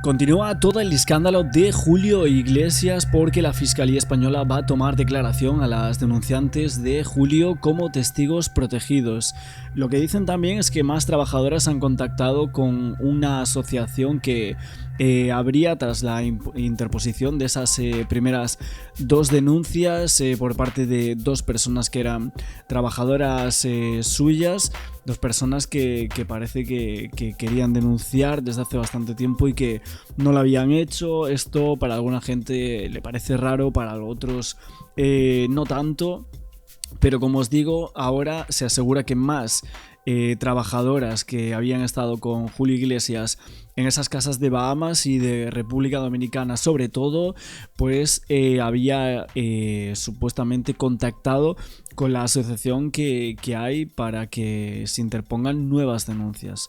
Continúa todo el escándalo de Julio Iglesias porque la Fiscalía Española va a tomar declaración a las denunciantes de Julio como testigos protegidos. Lo que dicen también es que más trabajadoras han contactado con una asociación que habría tras la interposición de esas primeras dos denuncias por parte de dos personas que eran trabajadoras suyas, dos personas que parece que querían denunciar desde hace bastante tiempo y que no lo habían hecho. Esto para alguna gente le parece raro, para otros no tanto, pero como os digo, ahora se asegura que más trabajadoras que habían estado con Julio Iglesias en esas casas de Bahamas y de República Dominicana sobre todo, pues había supuestamente contactado con la asociación que hay para que se interpongan nuevas denuncias.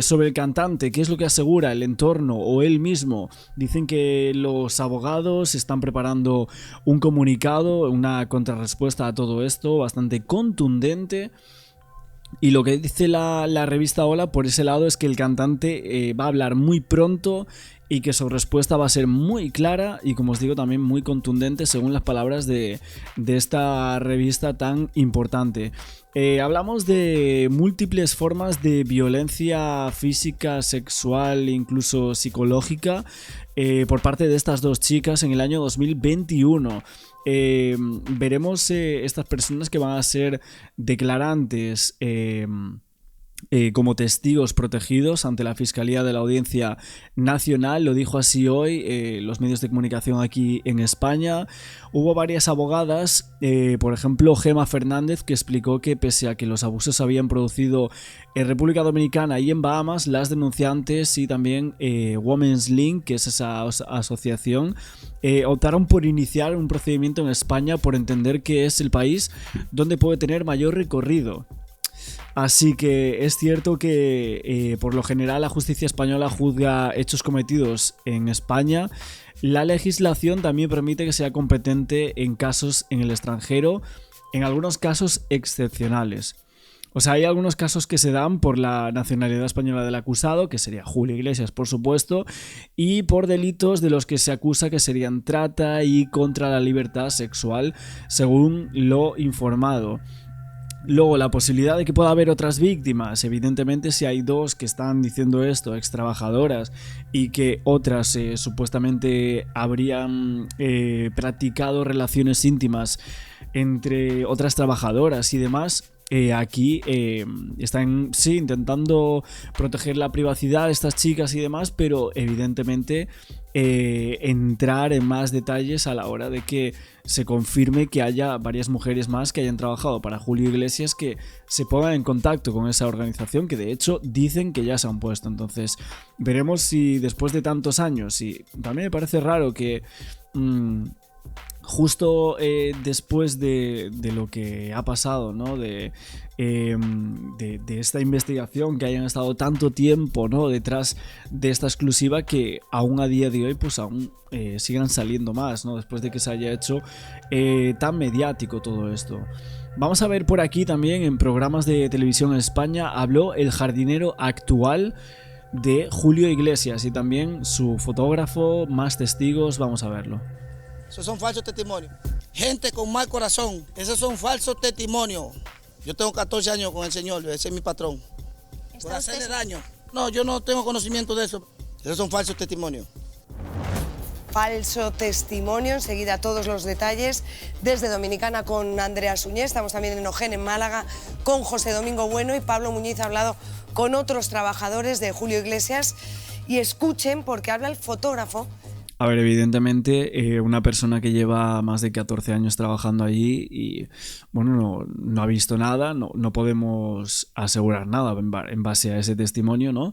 Sobre el cantante, ¿qué es lo que asegura el entorno o él mismo? Dicen que los abogados están preparando un comunicado, una contrarrespuesta a todo esto bastante contundente. Y lo que dice la revista Hola por ese lado es que el cantante va a hablar muy pronto y que su respuesta va a ser muy clara y, como os digo, también muy contundente según las palabras de esta revista tan importante. Hablamos de múltiples formas de violencia física, sexual e incluso psicológica por parte de estas dos chicas en el año 2021. Veremos estas personas que van a ser declarantes como testigos protegidos ante la Fiscalía de la Audiencia Nacional. Lo dijo así hoy los medios de comunicación aquí en España. Hubo varias abogadas, por ejemplo Gemma Fernández, que explicó que pese a que los abusos se habían producido en República Dominicana y en Bahamas, las denunciantes y también Women's Link, que es esa asociación, optaron por iniciar un procedimiento en España por entender que es el país donde puede tener mayor recorrido. Así que es cierto que por lo general la justicia española juzga hechos cometidos en España. La legislación también permite que sea competente en casos en el extranjero, en algunos casos excepcionales. O sea, hay algunos casos que se dan por la nacionalidad española del acusado, que sería Julio Iglesias, por supuesto, y por delitos de los que se acusa, que serían trata y contra la libertad sexual, según lo informado. Luego, la posibilidad de que pueda haber otras víctimas. Evidentemente, si hay dos que están diciendo esto, ex trabajadoras, y que otras supuestamente habrían practicado relaciones íntimas entre otras trabajadoras y demás, aquí están intentando proteger la privacidad de estas chicas y demás, pero evidentemente entrar en más detalles a la hora de que se confirme que haya varias mujeres más que hayan trabajado para Julio Iglesias, que se pongan en contacto con esa organización, que de hecho dicen que ya se han puesto. Entonces veremos si después de tantos años, y también me parece raro que justo después de lo que ha pasado, ¿no? De esta investigación, que hayan estado tanto tiempo, ¿no?, detrás de esta exclusiva, que aún a día de hoy pues aún sigan saliendo más, ¿no?, después de que se haya hecho tan mediático todo esto. Vamos a ver por aquí también en programas de televisión en España, habló el jardinero actual de Julio Iglesias y también su fotógrafo, más testigos. Vamos a verlo. Esos son falsos testimonios. Gente con mal corazón. Esos son falsos testimonios. Yo tengo 14 años con el señor, ese es mi patrón. Por hacerle daño. No, yo no tengo conocimiento de eso. Esos son falsos testimonios. Falso testimonio, enseguida todos los detalles. Desde Dominicana con Andrea Suñé, estamos también en Ojén, en Málaga, con José Domingo Bueno, y Pablo Muñiz ha hablado con otros trabajadores de Julio Iglesias. Y escuchen, porque habla el fotógrafo. A ver, evidentemente una persona que lleva más de 14 años trabajando allí y bueno, no ha visto nada, no podemos asegurar nada en base a ese testimonio, ¿no?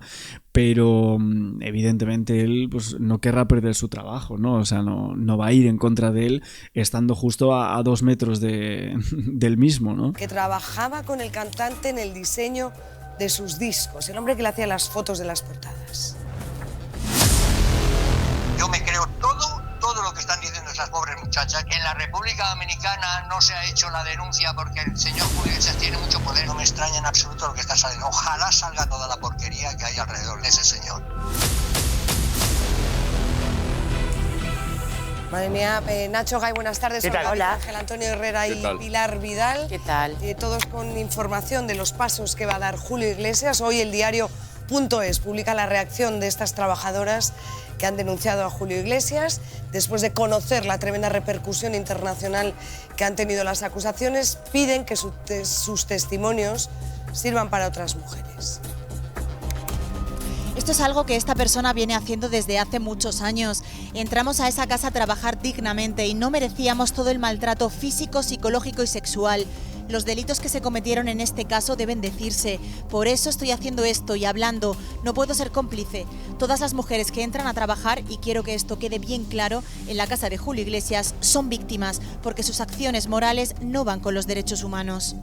Pero evidentemente él pues no querrá perder su trabajo, ¿no? O sea, no va a ir en contra de él estando justo a 2 metros del mismo, ¿no? Que trabajaba con el cantante en el diseño de sus discos, el hombre que le hacía las fotos de las portadas. Yo me creo todo lo que están diciendo esas pobres muchachas. En la República Dominicana no se ha hecho la denuncia porque el señor Julio Iglesias tiene mucho poder. No me extraña en absoluto lo que está saliendo. Ojalá salga toda la porquería que hay alrededor de ese señor. Madre mía, Nacho Gay, buenas tardes. ¿Qué tal? Hola. Ángel Antonio Herrera y Pilar Vidal. ¿Qué tal? Todos con información de los pasos que va a dar Julio Iglesias. Hoy el diario.es publica la reacción de estas trabajadoras que han denunciado a Julio Iglesias. Después de conocer la tremenda repercusión internacional que han tenido las acusaciones, piden que sus testimonios sirvan para otras mujeres. Esto es algo que esta persona viene haciendo desde hace muchos años. Entramos a esa casa a trabajar dignamente y no merecíamos todo el maltrato físico, psicológico y sexual. Los delitos que se cometieron en este caso deben decirse. Por eso estoy haciendo esto y hablando. No puedo ser cómplice. Todas las mujeres que entran a trabajar, y quiero que esto quede bien claro, en la casa de Julio Iglesias son víctimas porque sus acciones morales no van con los derechos humanos.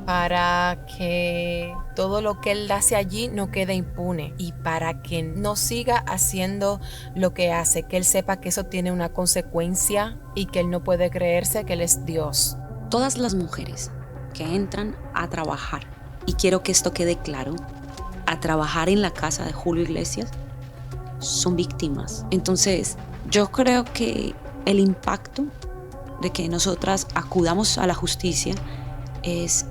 Para que todo lo que él hace allí no quede impune y para que no siga haciendo lo que hace, que él sepa que eso tiene una consecuencia y que él no puede creerse que él es Dios. Todas las mujeres que entran a trabajar, y quiero que esto quede claro, a trabajar en la casa de Julio Iglesias, son víctimas. Entonces, yo creo que el impacto de que nosotras acudamos a la justicia es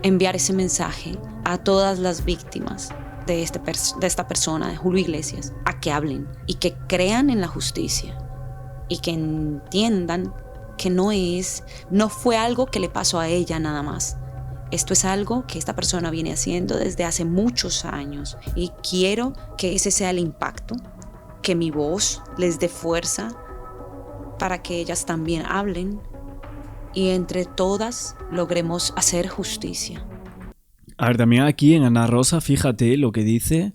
enviar ese mensaje a todas las víctimas de esta persona, de Julio Iglesias, a que hablen y que crean en la justicia y que entiendan que no fue algo que le pasó a ella nada más. Esto es algo que esta persona viene haciendo desde hace muchos años y quiero que ese sea el impacto, que mi voz les dé fuerza para que ellas también hablen y entre todas logremos hacer justicia. A ver, también aquí en Ana Rosa, fíjate lo que dice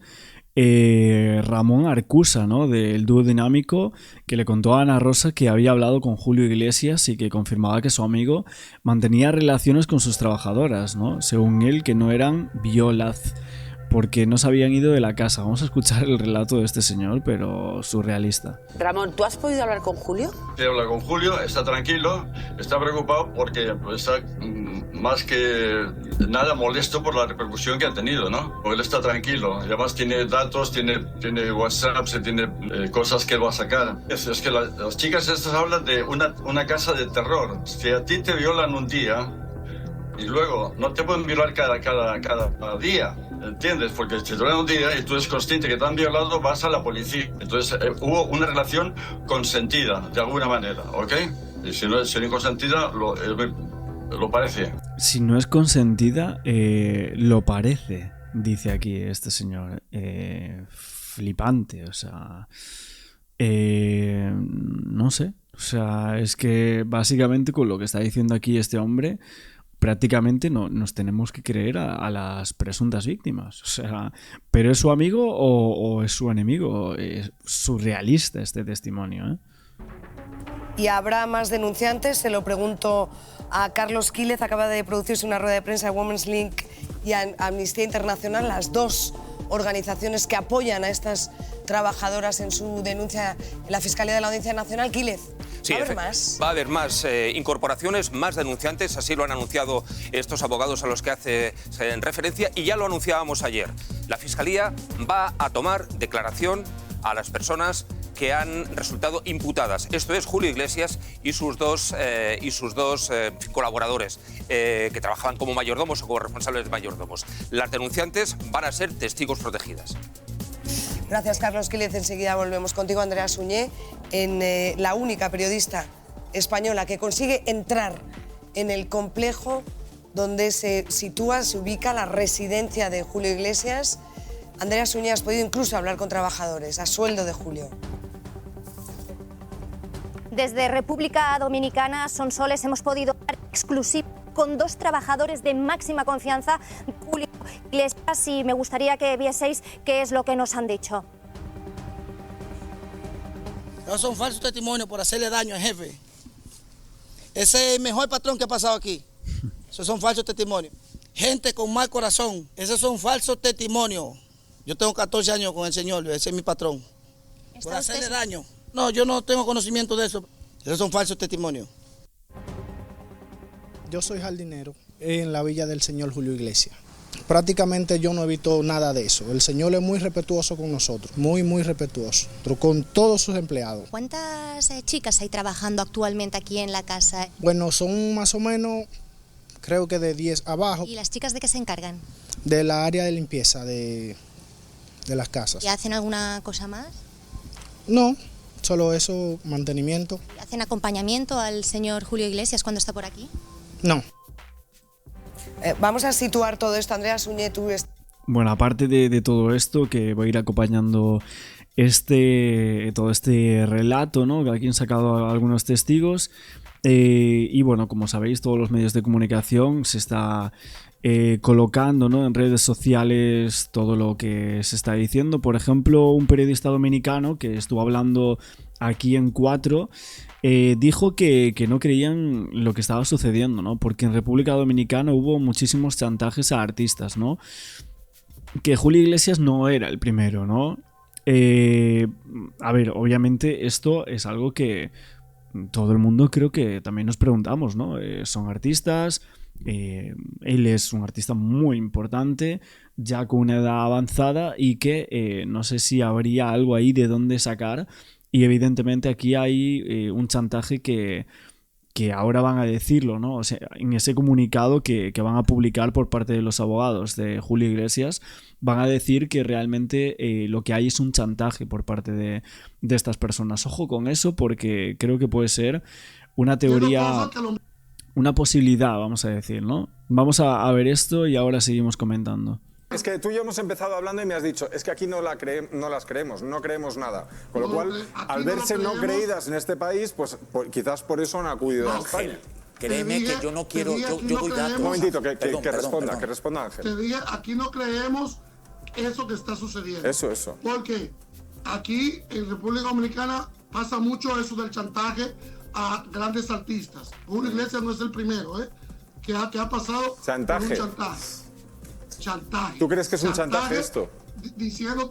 Ramón Arcusa, ¿no? Del dúo dinámico, que le contó a Ana Rosa que había hablado con Julio Iglesias y que confirmaba que su amigo mantenía relaciones con sus trabajadoras, ¿no? Según él, que no eran violas, porque no se habían ido de la casa. Vamos a escuchar el relato de este señor, pero surrealista. Ramón, ¿tú has podido hablar con Julio? Sí, habla con Julio, está tranquilo, está preocupado porque está más que nada molesto por la repercusión que ha tenido, ¿no? Él está tranquilo, además tiene datos, tiene WhatsApp, tiene cosas que él va a sacar. Es que las chicas estas hablan de una casa de terror. Si a ti te violan un día y luego no te pueden violar cada día, ¿entiendes? Porque si te violan un día y tú eres consciente que te han violado, vas a la policía. Entonces hubo una relación consentida, de alguna manera, ¿ok? Y si no es consentida, lo parece. Si no es consentida, lo parece, dice aquí este señor. Flipante, o sea... no sé. O sea, es que básicamente con lo que está diciendo aquí este hombre, prácticamente nos tenemos que creer a las presuntas víctimas. O sea, ¿pero es su amigo o es su enemigo? Es surrealista este testimonio, ¿eh? ¿Y habrá más denunciantes? Se lo pregunto a Carlos Quílez. Acaba de producirse una rueda de prensa de Women's Link y Amnistía Internacional, las dos organizaciones que apoyan a estas trabajadoras en su denuncia en la Fiscalía de la Audiencia Nacional. Quílez, sí, ¿va a haber más? Va a haber más incorporaciones, más denunciantes, así lo han anunciado estos abogados a los que hace referencia y ya lo anunciábamos ayer. La Fiscalía va a tomar declaración a las personas que han resultado imputadas. Esto es Julio Iglesias y sus dos colaboradores que trabajaban como mayordomos o como responsables de mayordomos. Las denunciantes van a ser testigos protegidas. Gracias, Carlos Quílez. Enseguida volvemos contigo, Andrea Suñé, en la única periodista española que consigue entrar en el complejo donde se ubica la residencia de Julio Iglesias. Andrea Suñé, has podido incluso hablar con trabajadores a sueldo de Julio. Desde República Dominicana, Sonsoles, hemos podido hablar exclusivo con dos trabajadores de máxima confianza, Julio Iglesias, y me gustaría que vieseis qué es lo que nos han dicho. Esos son falsos testimonios por hacerle daño al jefe. Ese es el mejor patrón que ha pasado aquí. Esos son falsos testimonios. Gente con mal corazón, esos son falsos testimonios. Yo tengo 14 años con el señor, ese es mi patrón. Por hacerle daño. No, yo no tengo conocimiento de eso. Esos son falsos testimonios. Yo soy jardinero en la villa del señor Julio Iglesias. prácticamente yo no he visto nada de eso. El señor es muy respetuoso con nosotros, muy, muy respetuoso, con todos sus empleados. ¿Cuántas chicas hay trabajando actualmente aquí en la casa? Bueno, son más o menos, creo que de 10 abajo. ¿Y las chicas de qué se encargan? De la área de limpieza de las casas. ¿Y hacen alguna cosa más? No, solo eso, mantenimiento. ¿Hacen acompañamiento al señor Julio Iglesias cuando está por aquí? No. Vamos a situar todo esto, Andrea Suñé, tú... Bueno, aparte de todo esto, que voy a ir acompañando todo este relato, ¿no? Que aquí han sacado algunos testigos. Y bueno, como sabéis, todos los medios de comunicación se está colocando, ¿no?, en redes sociales todo lo que se está diciendo. Por ejemplo, un periodista dominicano que estuvo hablando aquí en 4 dijo que no creían lo que estaba sucediendo, ¿no? Porque en República Dominicana hubo muchísimos chantajes a artistas, ¿no? Que Julio Iglesias no era el primero, ¿no? A ver, obviamente esto es algo que todo el mundo creo que también nos preguntamos, ¿no? Son artistas, él es un artista muy importante, ya con una edad avanzada, y que no sé si habría algo ahí de dónde sacar. Y evidentemente aquí hay un chantaje que ahora van a decirlo, ¿no? O sea, en ese comunicado que van a publicar por parte de los abogados de Julio Iglesias, van a decir que realmente lo que hay es un chantaje por parte de estas personas. Ojo con eso, porque creo que puede ser una teoría, una posibilidad, vamos a decir, ¿no? Vamos a ver esto y ahora seguimos comentando. Es que tú y yo hemos empezado hablando y me has dicho, es que aquí no las creemos, no creemos nada. Con lo cual, al verse no creídas en este país, pues quizás por eso han acudido a España. Créeme que yo no quiero, yo doy datos. Un momentito, que responda Ángel. Te dije, aquí no creemos eso que está sucediendo. Eso. Porque aquí en República Dominicana pasa mucho eso del chantaje a grandes artistas. Julio Iglesias no es el primero, que ha pasado por un chantaje. ¿Tú crees que es un chantaje esto? Diciendo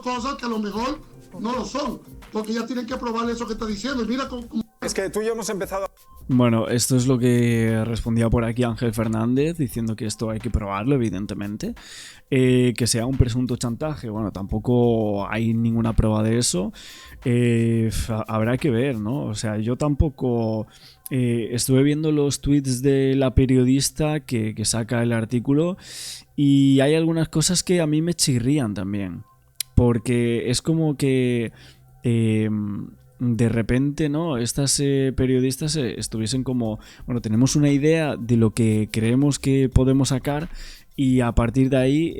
cosas que a lo mejor no lo son, porque ya tienen que probar eso que está diciendo. Y mira cómo... Es que tú y yo hemos empezado... Bueno, esto es lo que respondía por aquí Ángel Fernández, diciendo que esto hay que probarlo, evidentemente. Que sea un presunto chantaje, bueno, tampoco hay ninguna prueba de eso. Habrá que ver, ¿no? O sea, yo tampoco... estuve viendo los tweets de la periodista que saca el artículo, y hay algunas cosas que a mí me chirrían también, porque es como que de repente, ¿no?, estas periodistas estuviesen como, bueno, tenemos una idea de lo que creemos que podemos sacar, y a partir de ahí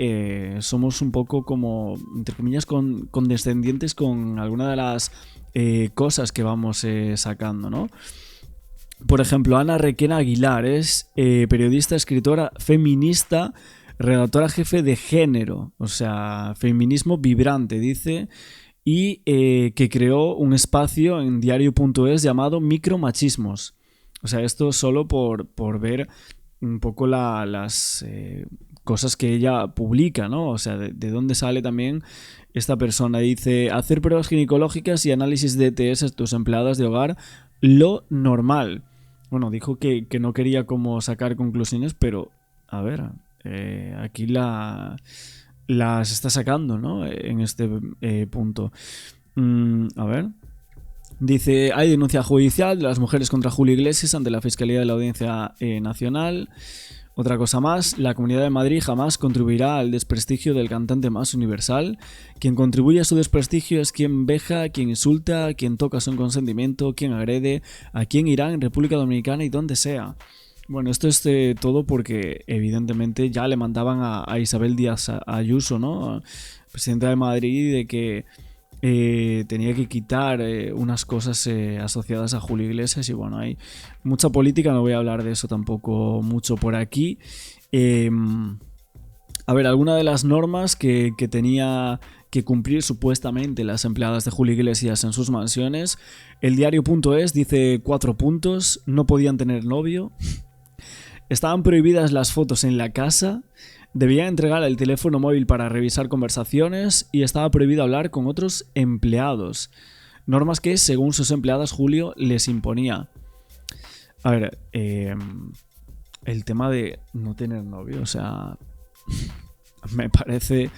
somos un poco como, entre comillas, condescendientes con alguna de las cosas que vamos sacando, ¿no? Por ejemplo, Ana Requena Aguilar es periodista, escritora, feminista, redactora jefe de Género, o sea, feminismo vibrante, dice, y que creó un espacio en diario.es llamado Micromachismos. O sea, esto solo por ver un poco las cosas que ella publica, ¿no? O sea, de dónde sale también esta persona. Dice, hacer pruebas ginecológicas y análisis de ETS a tus empleadas de hogar, lo normal. Bueno, dijo que no quería como sacar conclusiones, pero a ver, aquí las está sacando, ¿no? En este punto. A ver. Dice, hay denuncia judicial de las mujeres contra Julio Iglesias ante la Fiscalía de la Audiencia Nacional. Otra cosa más, la Comunidad de Madrid jamás contribuirá al desprestigio del cantante más universal. Quien contribuye a su desprestigio es quien veja, quien insulta, quien toca sin consentimiento, quien agrede, a quien irá en República Dominicana y donde sea. Bueno, esto es todo porque evidentemente ya le mandaban a Isabel Díaz Ayuso, ¿no?, presidenta de Madrid, de que tenía que quitar unas cosas asociadas a Julio Iglesias, y bueno, hay mucha política, no voy a hablar de eso tampoco mucho por aquí. A ver, alguna de las normas que tenía que cumplir supuestamente las empleadas de Julio Iglesias en sus mansiones. El diario.es dice 4 puntos: no podían tener novio, estaban prohibidas las fotos en la casa, debían entregar el teléfono móvil para revisar conversaciones y estaba prohibido hablar con otros empleados. Normas que, según sus empleadas, Julio les imponía. A ver, el tema de no tener novio, o sea, Me parece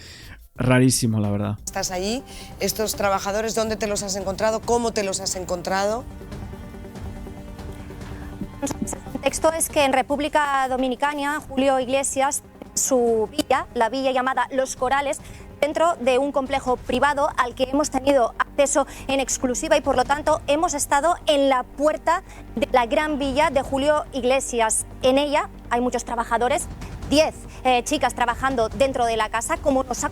rarísimo, la verdad. Estás allí, estos trabajadores, ¿dónde te los has encontrado? ¿Cómo te los has encontrado? El contexto es que en República Dominicana, Julio Iglesias, su villa, la villa llamada Los Corales, dentro de un complejo privado al que hemos tenido acceso en exclusiva y por lo tanto hemos estado en la puerta de la gran villa de Julio Iglesias. En ella hay muchos trabajadores, 10 chicas trabajando dentro de la casa, como nos han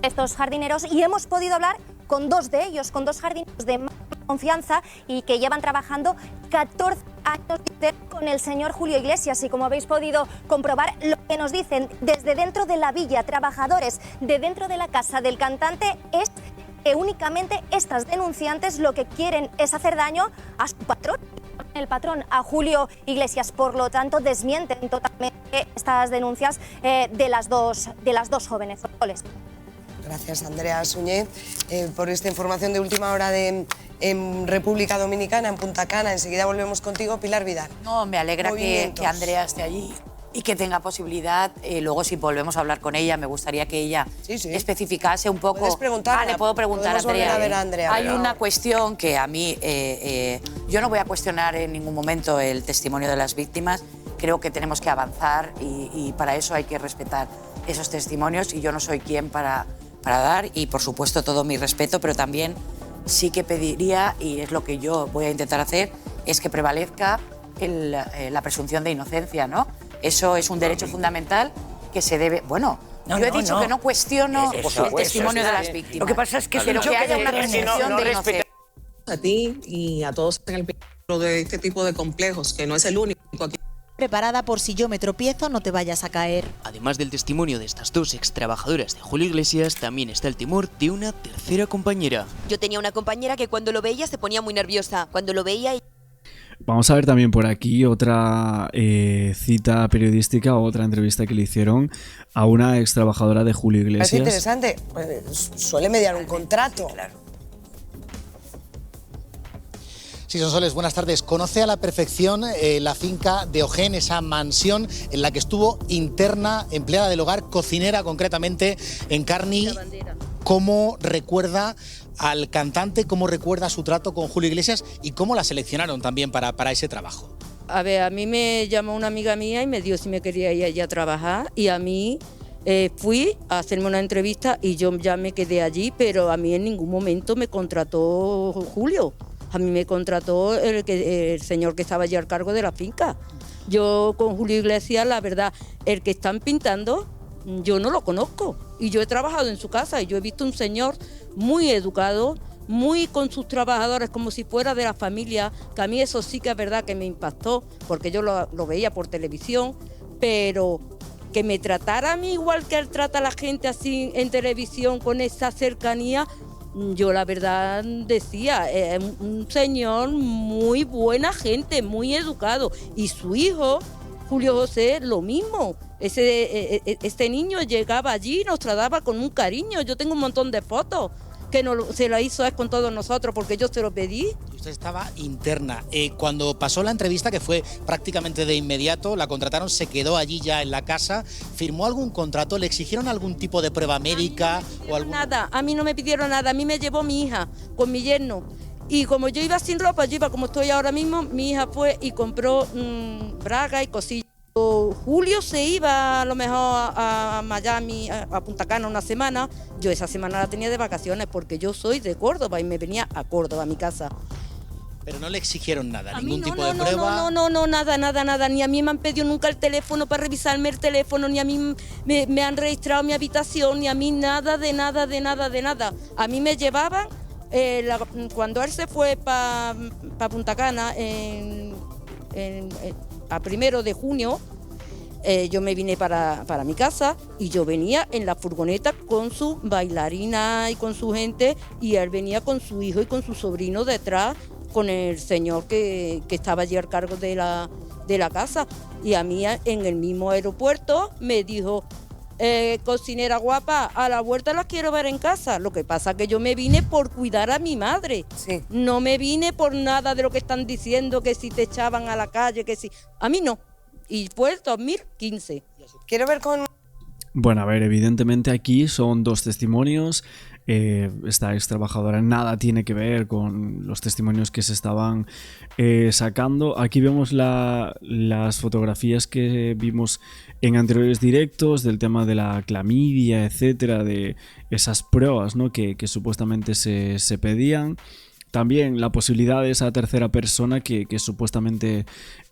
estos jardineros, y hemos podido hablar con 2 de ellos, con 2 jardineros de confianza y que llevan trabajando 14 años con el señor Julio Iglesias. Y como habéis podido comprobar, lo que nos dicen desde dentro de la villa, trabajadores de dentro de la casa del cantante, es que únicamente estas denunciantes lo que quieren es hacer daño a su patrón, el patrón, a Julio Iglesias. Por lo tanto, desmienten totalmente estas denuncias de las dos jóvenes. Gracias, Andrea Suñé, por esta información de última hora en República Dominicana, en Punta Cana. Enseguida volvemos contigo, Pilar Vidal. No, me alegra que Andrea esté allí y que tenga posibilidad. Luego, si volvemos a hablar con ella, me gustaría que ella especificase un poco. ¿Puedes preguntarle? Le puedo preguntar a Andrea. A ver, Andrea. Hay una cuestión que a mí, yo no voy a cuestionar en ningún momento el testimonio de las víctimas. Creo que tenemos que avanzar y para eso hay que respetar esos testimonios, y yo no soy quien para dar, y por supuesto todo mi respeto, pero también sí que pediría, y es lo que yo voy a intentar hacer, es que prevalezca la presunción de inocencia, ¿no? Eso es un derecho fundamental que se debe... Bueno, yo he dicho que no cuestiono el testimonio de las víctimas. Lo que pasa es que pero que haya una presunción de inocencia. A ti y a todos en el peligro de este tipo de complejos, que no es el único aquí. Preparada por si yo me tropiezo, no te vayas a caer. Además del testimonio de estas 2 extrabajadoras de Julio Iglesias, también está el temor de una tercera compañera. Yo tenía una compañera que cuando lo veía se ponía muy nerviosa. Cuando lo veía... Vamos a ver también por aquí otra cita periodística, otra entrevista que le hicieron a una extrabajadora de Julio Iglesias. Es interesante, suele mediar un contrato. Claro. Sí, Sonsoles, buenas tardes. Conoce a la perfección la finca de Ojén, esa mansión en la que estuvo interna, empleada del hogar, cocinera concretamente en Carni. ¿Cómo recuerda al cantante, cómo recuerda su trato con Julio Iglesias y cómo la seleccionaron también para ese trabajo? A ver, a mí me llamó una amiga mía y me dijo si me quería ir allí a trabajar, y a mí fui a hacerme una entrevista y yo ya me quedé allí, pero a mí en ningún momento me contrató Julio. A mí me contrató el señor que estaba allí al cargo de la finca. Yo con Julio Iglesias, la verdad, el que están pintando, yo no lo conozco. Y yo he trabajado en su casa y yo he visto un señor muy educado, muy con sus trabajadores, como si fuera de la familia, que a mí eso sí que es verdad que me impactó, porque yo lo veía por televisión, pero que me tratara a mí igual que él trata a la gente así en televisión, con esa cercanía. Yo la verdad decía, un señor muy buena gente, muy educado. Y su hijo, Julio José, lo mismo. Este niño llegaba allí y nos trataba con un cariño. Yo tengo un montón de fotos que se la hizo con todos nosotros porque yo se lo pedí. Usted estaba interna. Cuando pasó la entrevista, que fue prácticamente de inmediato, la contrataron, se quedó allí ya en la casa, ¿firmó algún contrato? ¿Le exigieron algún tipo de prueba médica? Nada, a mí no me pidieron nada, a mí me llevó mi hija con mi yerno. Y como yo iba sin ropa, yo iba como estoy ahora mismo, mi hija fue y compró braga y cosillas. Julio se iba a lo mejor a Miami, a Punta Cana una semana. Yo esa semana la tenía de vacaciones porque yo soy de Córdoba y me venía a Córdoba, a mi casa. Pero no le exigieron nada, ningún tipo de prueba. No, nada. Ni a mí me han pedido nunca el teléfono para revisarme el teléfono, ni a mí me han registrado mi habitación, ni a mí nada. A mí me llevaban, cuando él se fue para Punta Cana, a 1 de junio, yo me vine para mi casa y yo venía en la furgoneta con su bailarina y con su gente, y él venía con su hijo y con su sobrino detrás, con el señor que estaba allí al cargo de la casa. Y a mí en el mismo aeropuerto me dijo, cocinera guapa, a la vuelta las quiero ver en casa. Lo que pasa es que yo me vine por cuidar a mi madre. Sí. No me vine por nada de lo que están diciendo, que si te echaban a la calle, que si... A mí no. Y fue el 2015. Quiero ver con Bueno, a ver, evidentemente aquí son dos testimonios. Esta ex trabajadora nada tiene que ver con los testimonios que se estaban sacando. Aquí vemos las fotografías que vimos en anteriores directos del tema de la clamidia, etcétera, de esas pruebas, ¿no?, que supuestamente se pedían. También la posibilidad de esa tercera persona que supuestamente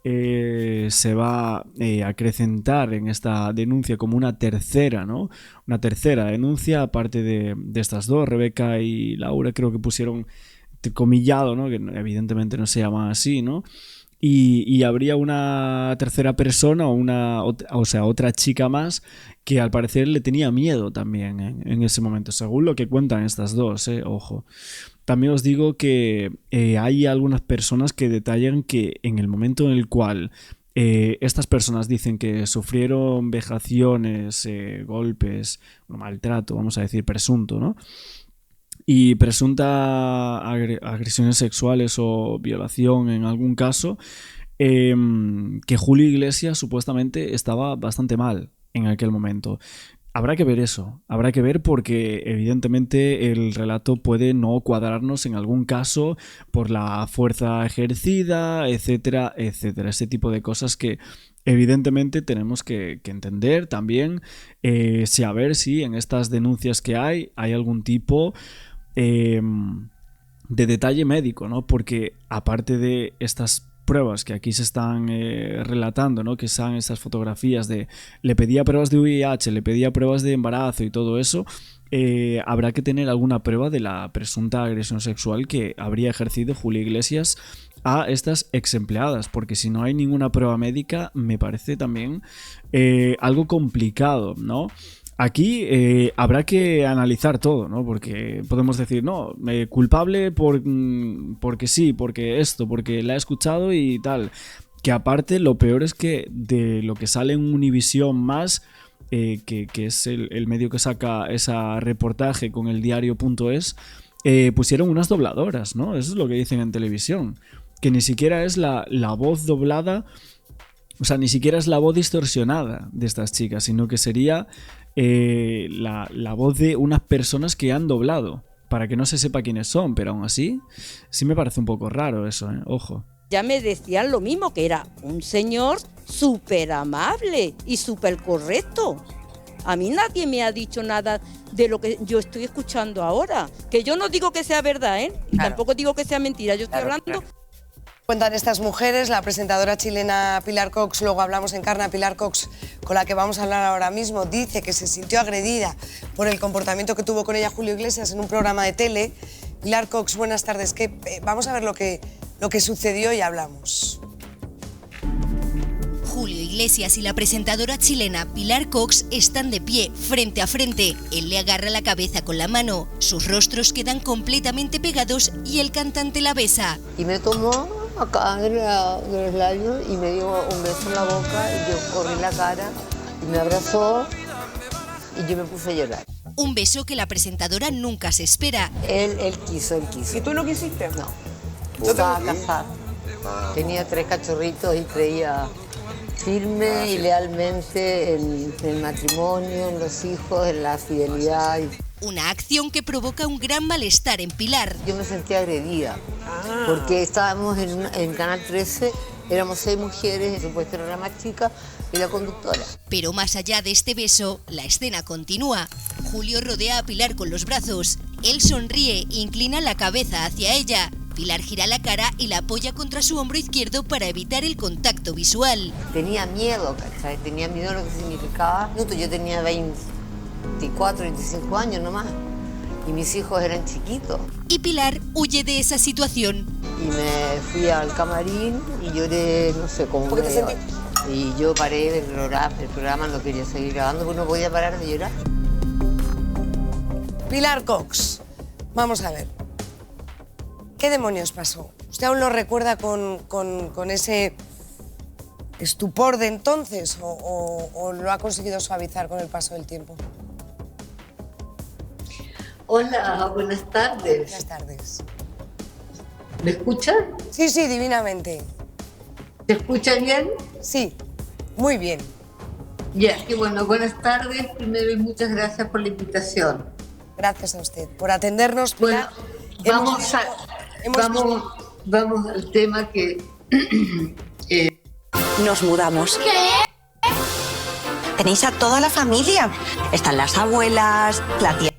se va a acrecentar en esta denuncia como una tercera, ¿no? Una tercera denuncia, aparte de estas dos, Rebeca y Laura, creo que pusieron comillado, ¿no?, que evidentemente no se llama así, ¿no? Y habría una tercera persona o sea, otra chica más que al parecer le tenía miedo también en ese momento, según lo que cuentan estas dos, ojo. También os digo que hay algunas personas que detallan que en el momento en el cual estas personas dicen que sufrieron vejaciones, golpes, maltrato, vamos a decir presunto, ¿no?, y presunta agresiones sexuales o violación en algún caso, que Julio Iglesias supuestamente estaba bastante mal en aquel momento. Habrá que ver eso, habrá que ver porque evidentemente el relato puede no cuadrarnos en algún caso por la fuerza ejercida, etcétera, etcétera. Ese tipo de cosas que evidentemente tenemos que entender también, a ver si en estas denuncias que hay algún tipo de detalle médico, ¿no? Porque aparte de estas pruebas que aquí se están relatando, ¿no?, que son esas fotografías de le pedía pruebas de VIH, le pedía pruebas de embarazo y todo eso, habrá que tener alguna prueba de la presunta agresión sexual que habría ejercido Julio Iglesias a estas ex empleadas, porque si no hay ninguna prueba médica me parece también algo complicado, ¿no? Aquí habrá que analizar todo, ¿no? Porque podemos decir, no, culpable porque sí, porque esto, porque la he escuchado y tal. Que aparte lo peor es que de lo que sale en Univisión Más, que es el medio que saca ese reportaje con el diario.es, pusieron unas dobladoras, ¿no? Eso es lo que dicen en televisión. Que ni siquiera es la voz doblada, o sea, ni siquiera es la voz distorsionada de estas chicas, sino que sería la voz de unas personas que han doblado, para que no se sepa quiénes son, pero aún así, sí me parece un poco raro eso, ojo. Ya me decían lo mismo, que era un señor súper amable y súper correcto. A mí nadie me ha dicho nada de lo que yo estoy escuchando ahora, que yo no digo que sea verdad, y tampoco digo que sea mentira, yo estoy hablando... Cuentan estas mujeres, la presentadora chilena Pilar Cox, luego hablamos en Carna, Pilar Cox, con la que vamos a hablar ahora mismo, dice que se sintió agredida por el comportamiento que tuvo con ella Julio Iglesias en un programa de tele. Pilar Cox, buenas tardes. Vamos a ver lo que sucedió y hablamos. Julio Iglesias y la presentadora chilena Pilar Cox están de pie, frente a frente. Él le agarra la cabeza con la mano, sus rostros quedan completamente pegados y el cantante la besa. Y me tomó acá de los labios y me dio un beso en la boca y yo corrí la cara y me abrazó y yo me puse a llorar. Un beso que la presentadora nunca se espera. Él quiso. ¿Y tú no quisiste? No. Yo estaba casada. Tenía 3 cachorritos y creía firme y lealmente en el matrimonio, en los hijos, en la fidelidad. Una acción que provoca un gran malestar en Pilar. Yo me sentí agredida, porque estábamos en Canal 13, éramos 6 mujeres, el supuesto era la más chica y la conductora. Pero más allá de este beso, la escena continúa. Julio rodea a Pilar con los brazos. Él sonríe e inclina la cabeza hacia ella. Pilar gira la cara y la apoya contra su hombro izquierdo para evitar el contacto visual. Tenía miedo, ¿cachai? Tenía miedo de lo que significaba. Yo tenía 24, 25 años nomás y mis hijos eran chiquitos. Y Pilar huye de esa situación. Y me fui al camarín y lloré, no sé, como media hora. Y yo paré de llorar, el programa no quería seguir grabando porque no podía parar de llorar. Pilar Cox, vamos a ver. ¿Qué demonios pasó? ¿Usted aún lo recuerda con ese estupor de entonces o lo ha conseguido suavizar con el paso del tiempo? Hola, buenas tardes. Buenas tardes. ¿Me escuchan? Sí, divinamente. ¿Se escucha bien? Sí, muy bien. Ya, y bueno, buenas tardes. Primero y muchas gracias por la invitación. Gracias a usted por atendernos. Bueno, Pilar. vamos al tema que... Nos mudamos. ¿Qué? Tenéis a toda la familia. Están las abuelas, la tía...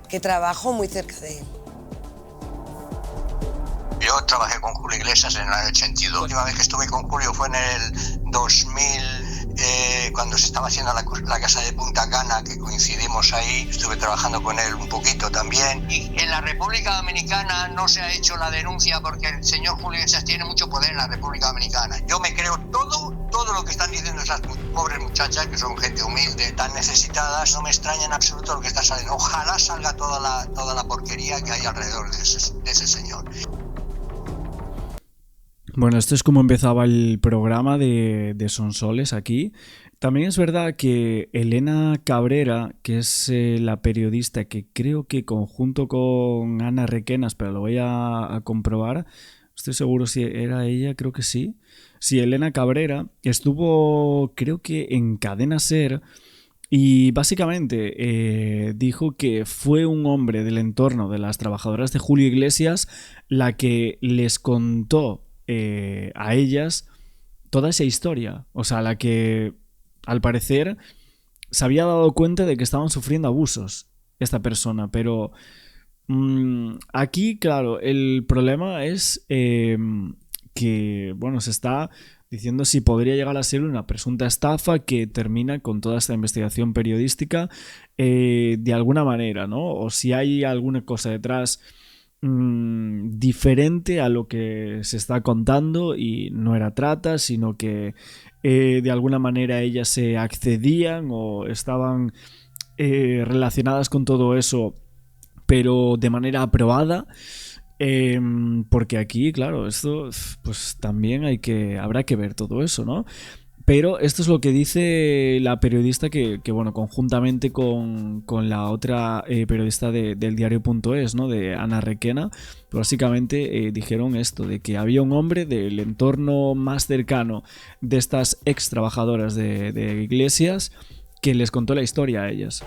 Que trabajó muy cerca de él. Yo trabajé con Julio Iglesias en el año 82. La última vez que estuve con Julio fue en el 2000, cuando se estaba haciendo la casa de Punta Cana, que coincidimos ahí. Estuve trabajando con él un poquito también. Y en la República Dominicana no se ha hecho la denuncia porque el señor Julio Iglesias tiene mucho poder en la República Dominicana. Yo me creo todo lo que están diciendo esas pobres muchachas, que son gente humilde, tan necesitadas. No me extraña en absoluto lo que está saliendo. Ojalá salga toda la porquería que hay alrededor de ese señor. Bueno, esto es como empezaba el programa de Sonsoles aquí. También es verdad que Elena Cabrera, que es la periodista que creo que conjunto con Ana Requenas, pero lo voy a comprobar, estoy seguro si era ella, creo que sí. Sí, Elena Cabrera estuvo, creo que en Cadena SER, y básicamente dijo que fue un hombre del entorno de las trabajadoras de Julio Iglesias la que les contó a ellas toda esa historia, o sea, la que al parecer se había dado cuenta de que estaban sufriendo abusos esta persona, pero aquí, claro, el problema es que, bueno, se está diciendo si podría llegar a ser una presunta estafa que termina con toda esta investigación periodística de alguna manera, ¿no? O si hay alguna cosa detrás diferente a lo que se está contando y no era trata, sino que de alguna manera ellas se accedían o estaban relacionadas con todo eso, pero de manera aprobada, porque aquí, claro, esto pues también habrá que ver todo eso, ¿no? Pero esto es lo que dice la periodista que bueno, conjuntamente con la otra periodista del diario.es, ¿no? De Ana Requena, básicamente dijeron esto, de que había un hombre del entorno más cercano de estas ex trabajadoras de Iglesias que les contó la historia a ellas.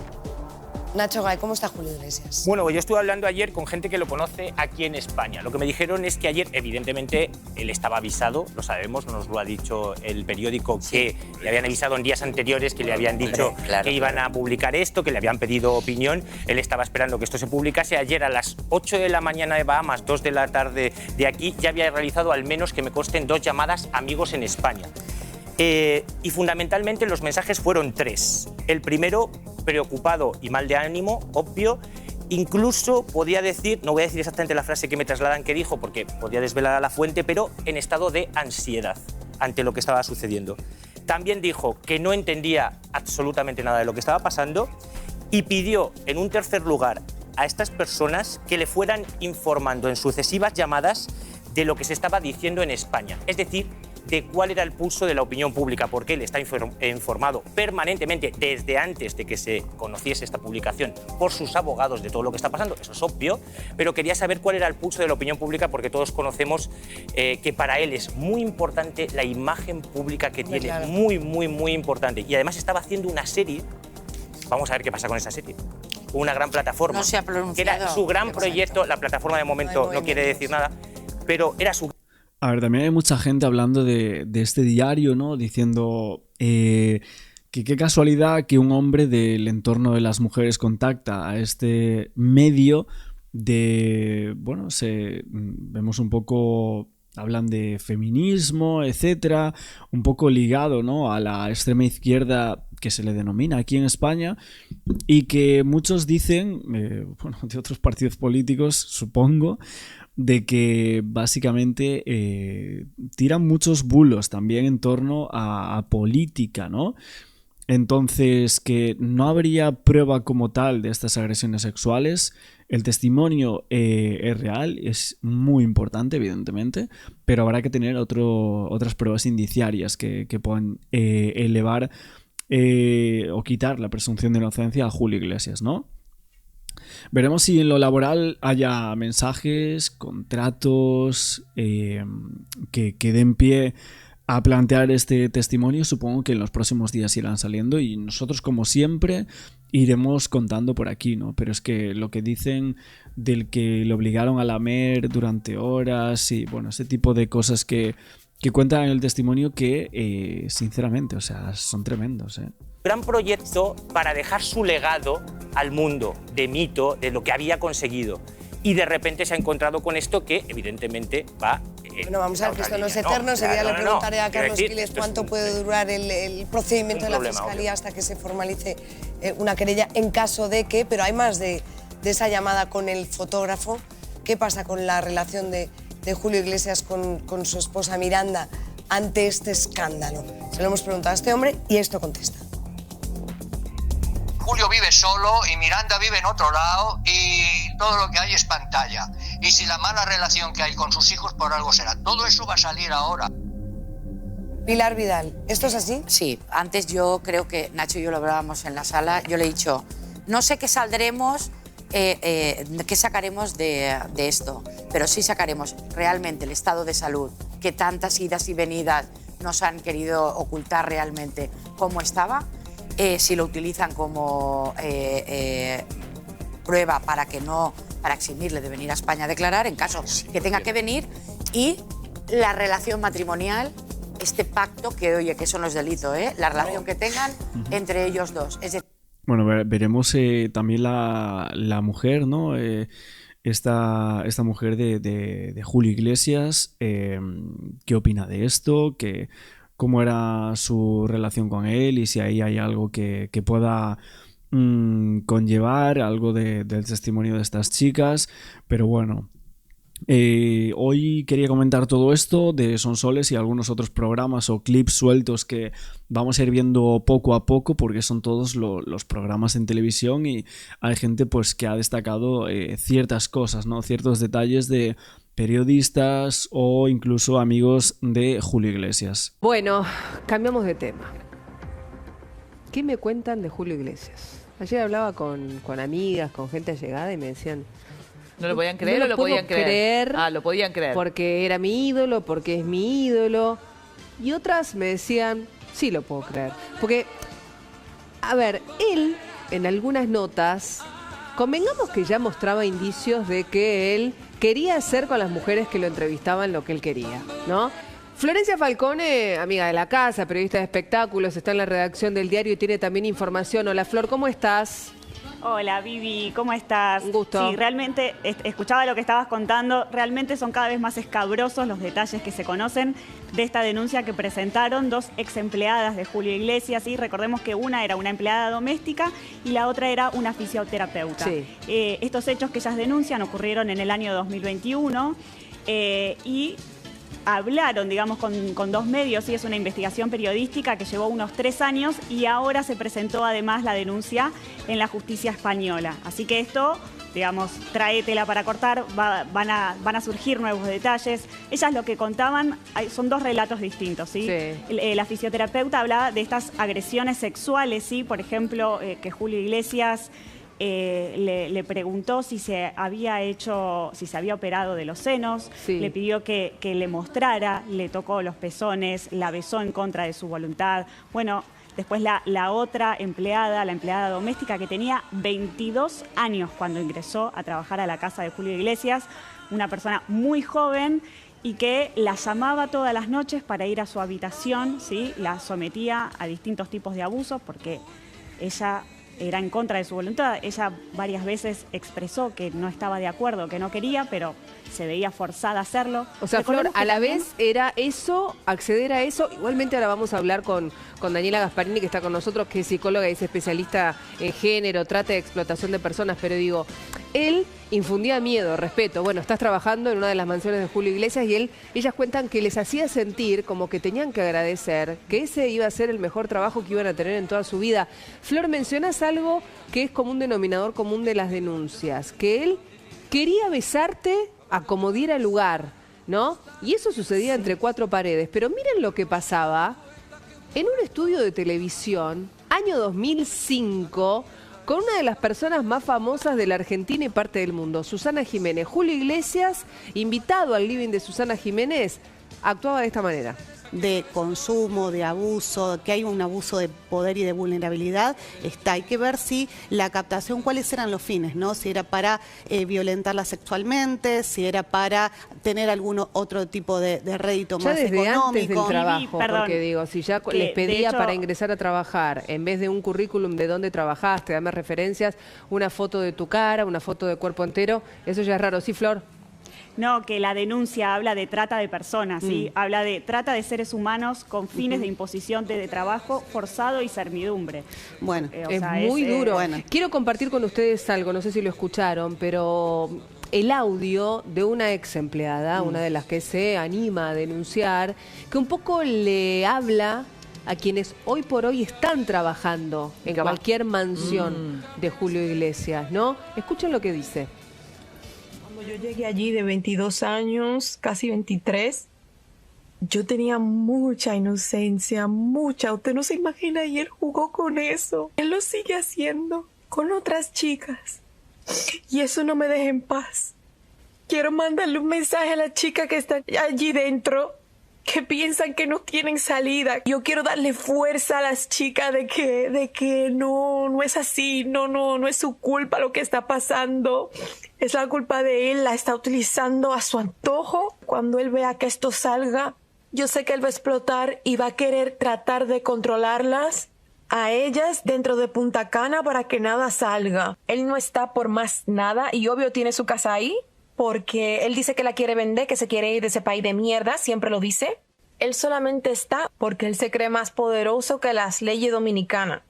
Nacho Gay, ¿cómo está Julio Iglesias? Bueno, yo estuve hablando ayer con gente que lo conoce aquí en España. Lo que me dijeron es que ayer, evidentemente, él estaba avisado, lo sabemos, nos lo ha dicho el periódico, que le habían avisado en días anteriores, que le habían dicho que iban a publicar esto, que le habían pedido opinión. Él estaba esperando que esto se publicase. Ayer a las 8 de la mañana de Bahamas, 2 de la tarde de aquí, ya había realizado al menos, que me consten, 2 llamadas a amigos en España. Y fundamentalmente los mensajes fueron 3. El primero, preocupado y mal de ánimo, obvio. Incluso podía decir, no voy a decir exactamente la frase que me trasladan que dijo porque podía desvelar a la fuente, pero en estado de ansiedad ante lo que estaba sucediendo. También dijo que no entendía absolutamente nada de lo que estaba pasando y pidió, en un tercer lugar, a estas personas que le fueran informando en sucesivas llamadas de lo que se estaba diciendo en España. Es decir, de cuál era el pulso de la opinión pública, porque él está informado permanentemente desde antes de que se conociese esta publicación por sus abogados de todo lo que está pasando, eso es obvio, pero quería saber cuál era el pulso de la opinión pública porque todos conocemos que para él es muy importante la imagen pública que tiene, claro. muy importante. Y además estaba haciendo una serie, vamos a ver qué pasa con esa serie, una gran plataforma, no se ha pronunciado, que era su gran proyecto, la plataforma de momento no quiere decir nada, pero era su... A ver, también hay mucha gente hablando de este diario, ¿no? Diciendo que qué casualidad que un hombre del entorno de las mujeres contacta a este medio de... Bueno, vemos un poco... Hablan de feminismo, etcétera, un poco ligado, ¿no? A la extrema izquierda que se le denomina aquí en España y que muchos dicen, bueno, de otros partidos políticos, supongo, de que básicamente tiran muchos bulos también en torno a política, ¿no? Entonces, que no habría prueba como tal de estas agresiones sexuales. El testimonio es real, es muy importante, evidentemente, pero habrá que tener otras pruebas indiciarias que puedan elevar o quitar la presunción de inocencia a Julio Iglesias, ¿no? Veremos si en lo laboral haya mensajes, contratos que den pie a plantear este testimonio. Supongo que en los próximos días irán saliendo y nosotros, como siempre, iremos contando por aquí, ¿no? Pero es que lo que dicen del que le obligaron a lamer durante horas y, bueno, ese tipo de cosas que cuentan en el testimonio que, sinceramente, o sea, son tremendos, ¿eh? Gran proyecto para dejar su legado al mundo de mito, de lo que había conseguido. Y de repente se ha encontrado con esto que, evidentemente, va... Bueno, vamos a ver que esto no es eterno. Enseguida le preguntaré a Carlos Quiles cuánto puede durar el procedimiento de la Fiscalía hasta que se formalice una querella en caso de que... Pero hay más de esa llamada con el fotógrafo. ¿Qué pasa con la relación de Julio Iglesias con su esposa Miranda ante este escándalo? Se lo hemos preguntado a este hombre y esto contesta. Julio vive solo y Miranda vive en otro lado y todo lo que hay es pantalla. Y si la mala relación que hay con sus hijos por algo será. Todo eso va a salir ahora. Pilar Vidal, ¿esto es así? Sí, antes yo creo que Nacho y yo lo hablábamos en la sala, yo le he dicho, no sé qué saldremos, qué sacaremos de esto, pero sí sacaremos realmente el estado de salud, que tantas idas y venidas nos han querido ocultar realmente cómo estaba. Si lo utilizan como prueba para eximirle de venir a España a declarar, en caso que tenga que venir, y la relación matrimonial, este pacto que, oye, que eso no es delito, la relación que tengan entre ellos dos. Es decir, bueno, veremos también la mujer, ¿no? Esta mujer de Julio Iglesias, ¿qué opina de esto? ¿Cómo era su relación con él? Y si ahí hay algo que pueda conllevar algo del testimonio de estas chicas. Pero bueno, hoy quería comentar todo esto de Sonsoles y algunos otros programas o clips sueltos que vamos a ir viendo poco a poco, porque son todos los programas en televisión y hay gente pues que ha destacado ciertas cosas, ¿no? Ciertos detalles de periodistas o incluso amigos de Julio Iglesias. Bueno, cambiamos de tema. ¿Qué me cuentan de Julio Iglesias? Ayer hablaba con amigas, con gente allegada y me decían... ¿No lo podían creer o lo podían creer? Ah, lo podían creer. Porque era mi ídolo, porque es mi ídolo. Y otras me decían, sí lo puedo creer. Porque, a ver, él, en algunas notas, convengamos que ya mostraba indicios de que él quería hacer con las mujeres que lo entrevistaban lo que él quería, ¿no? Florencia Falcone, amiga de la casa, periodista de espectáculos, está en la redacción del diario y tiene también información. Hola, Flor, ¿cómo estás? Hola, Vivi, ¿cómo estás? Un gusto. Sí, realmente escuchaba lo que estabas contando. Realmente son cada vez más escabrosos los detalles que se conocen de esta denuncia que presentaron dos ex empleadas de Julio Iglesias. Y recordemos que una era una empleada doméstica y la otra era una fisioterapeuta. Sí. Estos hechos que ellas denuncian ocurrieron en el año 2021 y hablaron, digamos, con dos medios, sí, es una investigación periodística que llevó unos 3 años y ahora se presentó además la denuncia en la justicia española. Así que esto, digamos, trae tela para cortar, van a surgir nuevos detalles. Ellas lo que contaban, son dos relatos distintos, ¿sí? La fisioterapeuta hablaba de estas agresiones sexuales, ¿sí? Por ejemplo, que Julio Iglesias... le preguntó si se había operado de los senos, le pidió que le mostrara, le tocó los pezones, la besó en contra de su voluntad. Bueno, después la otra empleada, la empleada doméstica que tenía 22 años cuando ingresó a trabajar a la casa de Julio Iglesias, una persona muy joven y que la llamaba todas las noches para ir a su habitación, ¿sí? La sometía a distintos tipos de abusos porque ella... era en contra de su voluntad. Ella varias veces expresó que no estaba de acuerdo, que no quería, pero se veía forzada a hacerlo. O sea, Flor, a la vez era eso, acceder a eso. Igualmente ahora vamos a hablar con Daniela Gasparini, que está con nosotros, que es psicóloga y es especialista en género, trata de explotación de personas, pero digo, él infundía miedo, respeto. Bueno, estás trabajando en una de las mansiones de Julio Iglesias y ellas cuentan que les hacía sentir como que tenían que agradecer, que ese iba a ser el mejor trabajo que iban a tener en toda su vida. Flor, mencionas algo que es como un denominador común de las denuncias, que él quería besarte a como diera lugar, ¿no? Y eso sucedía entre 4 paredes. Pero miren lo que pasaba en un estudio de televisión, año 2005, con una de las personas más famosas de la Argentina y parte del mundo, Susana Jiménez. Julio Iglesias, invitado al living de Susana Jiménez, actuaba de esta manera. de consumo, de abuso, que hay un abuso de poder y de vulnerabilidad, está. Hay que ver si la captación, cuáles eran los fines, ¿no? Si era para violentarla sexualmente, si era para tener algún otro tipo de rédito ya más desde económico. Antes del trabajo, Perdón, porque digo, si ya les pedía para ingresar a trabajar, en vez de un currículum de dónde trabajaste, dame referencias, una foto de tu cara, una foto de cuerpo entero, eso ya es raro. ¿Sí, Flor? No, que la denuncia habla de trata de personas, ¿sí? Habla de trata de seres humanos con fines de imposición de trabajo forzado y servidumbre. Bueno, es muy duro. Bueno. Quiero compartir con ustedes algo, no sé si lo escucharon, pero el audio de una ex empleada, una de las que se anima a denunciar, que un poco le habla a quienes hoy por hoy están trabajando en cualquier mansión de Julio Iglesias, ¿no? Escuchen lo que dice. Yo llegué allí de 22 años, casi 23. Yo tenía mucha inocencia, mucha. Usted no se imagina, y él jugó con eso. Él lo sigue haciendo con otras chicas. Y eso no me deja en paz. Quiero mandarle un mensaje a la chica que está allí dentro, que piensan que no tienen salida. Yo quiero darle fuerza a las chicas de que no es así, no es su culpa lo que está pasando. Es la culpa de él, la está utilizando a su antojo. Cuando él vea que esto salga, yo sé que él va a explotar y va a querer tratar de controlarlas a ellas dentro de Punta Cana para que nada salga. Él no está por más nada y obvio tiene su casa ahí, porque él dice que la quiere vender, que se quiere ir de ese país de mierda, siempre lo dice. Él solamente está porque él se cree más poderoso que las leyes dominicanas.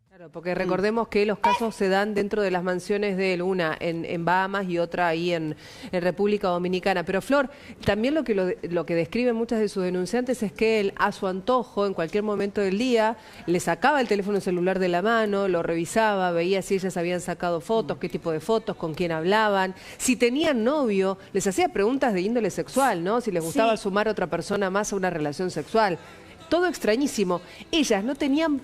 Claro, porque recordemos que los casos se dan dentro de las mansiones de él, una en Bahamas y otra ahí en República Dominicana. Pero Flor, también lo que describen muchas de sus denunciantes es que él, a su antojo, en cualquier momento del día, le sacaba el teléfono celular de la mano, lo revisaba, veía si ellas habían sacado fotos, qué tipo de fotos, con quién hablaban, si tenían novio, les hacía preguntas de índole sexual, ¿no? Si les gustaba sumar a otra persona más a una relación sexual. Todo extrañísimo. Ellas no tenían,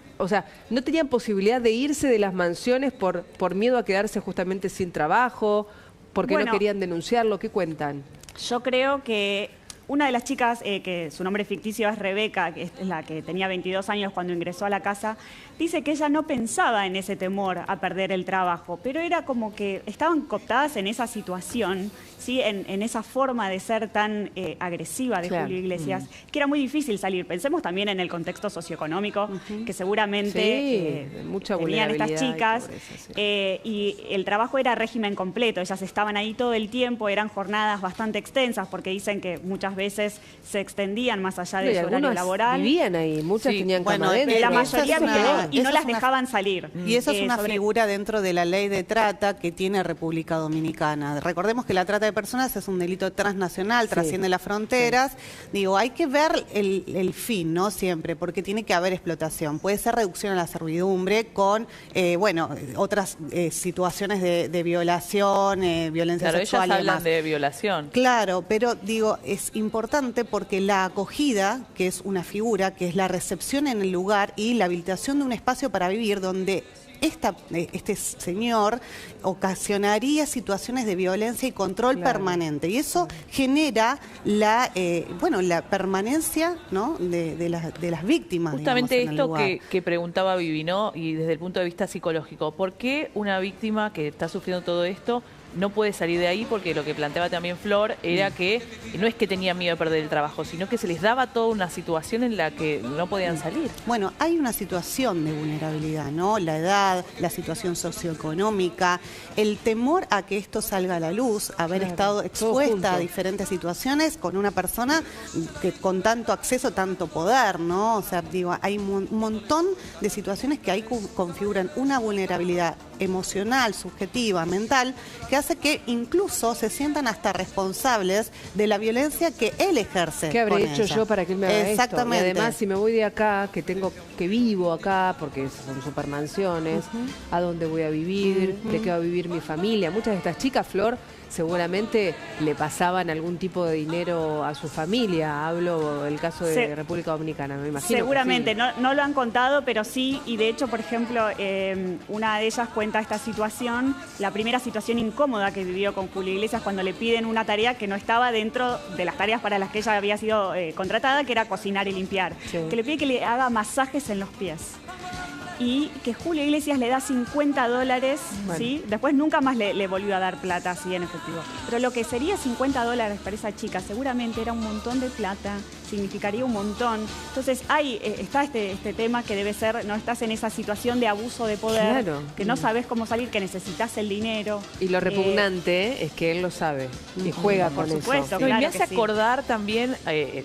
no tenían posibilidad de irse de las mansiones por miedo a quedarse justamente sin trabajo, porque no querían denunciarlo. ¿Qué cuentan? Yo creo que una de las chicas, que su nombre ficticio es Rebeca, que es la que tenía 22 años cuando ingresó a la casa, dice que ella no pensaba en ese temor a perder el trabajo, pero era como que estaban cooptadas en esa situación, ¿sí? En esa forma de ser tan agresiva de Julio Iglesias, que era muy difícil salir. Pensemos también en el contexto socioeconómico, que seguramente tenían estas chicas, y el trabajo era régimen completo, ellas estaban ahí todo el tiempo, eran jornadas bastante extensas, porque dicen que muchas veces se extendían más allá de su horario laboral. Vivían ahí, muchas tenían cama adentro. La mayoría y no las dejaban salir. Y eso es una figura dentro de la ley de trata que tiene República Dominicana. Recordemos que la trata de personas es un delito transnacional, trasciende las fronteras. Digo, hay que ver el fin, ¿no? Siempre, porque tiene que haber explotación. Puede ser reducción a la servidumbre con, otras situaciones de violación, violencia sexual. Ellas hablan de violación. Claro, pero digo, es importante porque la acogida, que es una figura, que es la recepción en el lugar y la habilitación de un espacio para vivir donde este señor ocasionaría situaciones de violencia y control permanente. Y eso genera la permanencia, ¿no? de las víctimas. Justamente digamos, esto en el lugar. que preguntaba Vivi, ¿no? Y desde el punto de vista psicológico, ¿por qué una víctima que está sufriendo todo esto no puede salir de ahí? Porque lo que planteaba también Flor era que no es que tenían miedo de perder el trabajo, sino que se les daba toda una situación en la que no podían salir. Bueno, hay una situación de vulnerabilidad, ¿no? La edad, la situación socioeconómica, el temor a que esto salga a la luz, haber estado expuesta a diferentes situaciones con una persona que con tanto acceso, tanto poder, ¿no? O sea, digo, hay un montón de situaciones que ahí configuran una vulnerabilidad emocional, subjetiva, mental, que hace que incluso se sientan hasta responsables de la violencia que él ejerce. ¿Qué habré hecho yo para que él me haga Exactamente. esto? Y además, si me voy de acá, que vivo acá, porque son supermansiones, ¿a dónde voy a vivir? ¿De qué va a vivir mi familia? Muchas de estas chicas, Flor, seguramente le pasaban algún tipo de dinero a su familia. Hablo del caso de República Dominicana, me imagino. Seguramente, sí. no lo han contado, pero sí, y de hecho, por ejemplo, una de ellas cuenta esta situación, la primera situación incómoda que vivió con Julio Iglesias cuando le piden una tarea que no estaba dentro de las tareas para las que ella había sido contratada, que era cocinar y limpiar. Sí. Que le pide que le haga masajes en los pies. Y que Julio Iglesias le da $50, ¿sí? Después nunca más le volvió a dar plata así en efectivo. Pero lo que sería $50 para esa chica seguramente era un montón de plata, significaría un montón. Entonces está este tema que debe ser, no estás en esa situación de abuso de poder, claro, que no sabes cómo salir, que necesitas el dinero. Y lo repugnante es que él lo sabe y juega con eso. Supuesto, No, y me claro hace que sí. acordar también,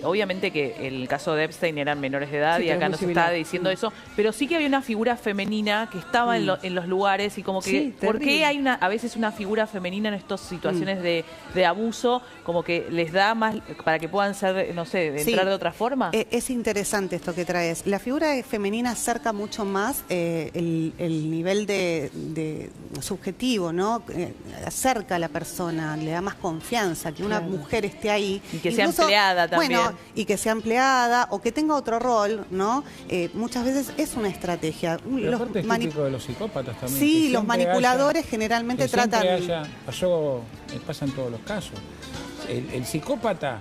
obviamente que el caso de Epstein eran menores de edad Sí, y acá es no muy se similar. está diciendo eso, pero sí que había una figura femenina que estaba en los lugares y como que, Sí, ¿por qué terrible. hay a veces una figura femenina en estas situaciones de abuso? Como que les da más para que puedan ser, no sé, de Sí. entrar de otra forma. Es interesante esto que traes. La figura femenina acerca mucho más el nivel de subjetivo, ¿no? Acerca a la persona, le da más confianza que una mujer esté ahí. Y que sea empleada también. Bueno, y que sea empleada o que tenga otro rol, ¿no? Muchas veces es una estrategia. Pero aparte es típico de los psicópatas también. Sí, que los siempre manipuladores generalmente que siempre tratan... pasa en todos los casos. El psicópata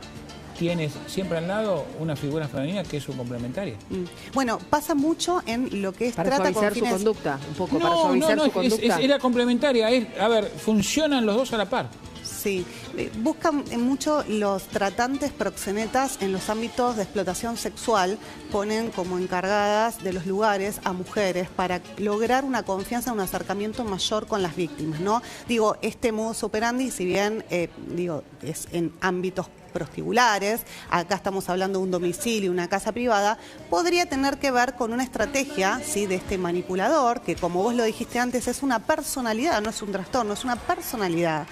tiene siempre al lado una figura femenina que es su complementaria. Bueno, pasa mucho en lo que es Para trata suavizar con su fines... conducta, un poco, para suavizar su conducta. Era complementaria. A ver, funcionan los dos a la par. Sí, buscan mucho los tratantes proxenetas en los ámbitos de explotación sexual, ponen como encargadas de los lugares a mujeres para lograr una confianza, un acercamiento mayor con las víctimas, ¿no? Digo, este modus operandi, si bien, es en ámbitos prostíbulares, acá estamos hablando de un domicilio, una casa privada, podría tener que ver con una estrategia, ¿sí?, de este manipulador, que como vos lo dijiste antes, es una personalidad, no es un trastorno, es una personalidad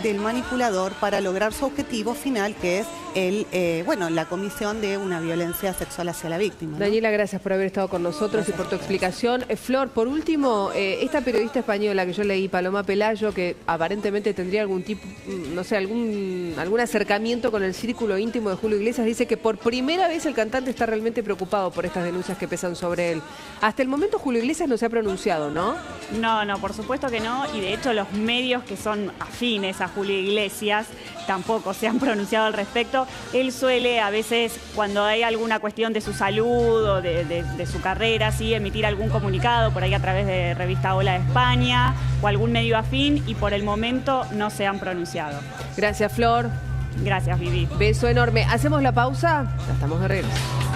del manipulador para lograr su objetivo final, que es la comisión de una violencia sexual hacia la víctima, ¿no? Daniela, gracias por haber estado con nosotros y por tu explicación. Flor, por último, esta periodista española que yo leí, Paloma Pelayo, que aparentemente tendría algún tipo, no sé, algún acercamiento con el círculo íntimo de Julio Iglesias, dice que por primera vez el cantante está realmente preocupado por estas denuncias que pesan sobre él. Hasta el momento Julio Iglesias no se ha pronunciado, ¿no? No, por supuesto que no, y de hecho los medios que son afines a Julio Iglesias tampoco se han pronunciado al respecto. Él suele a veces, cuando hay alguna cuestión de su salud o de su carrera, sí, emitir algún comunicado por ahí a través de Revista Hola de España o algún medio afín, y por el momento no se han pronunciado. Gracias, Flor. Gracias, Vivi. Beso enorme. ¿Hacemos la pausa? Ya estamos de regreso.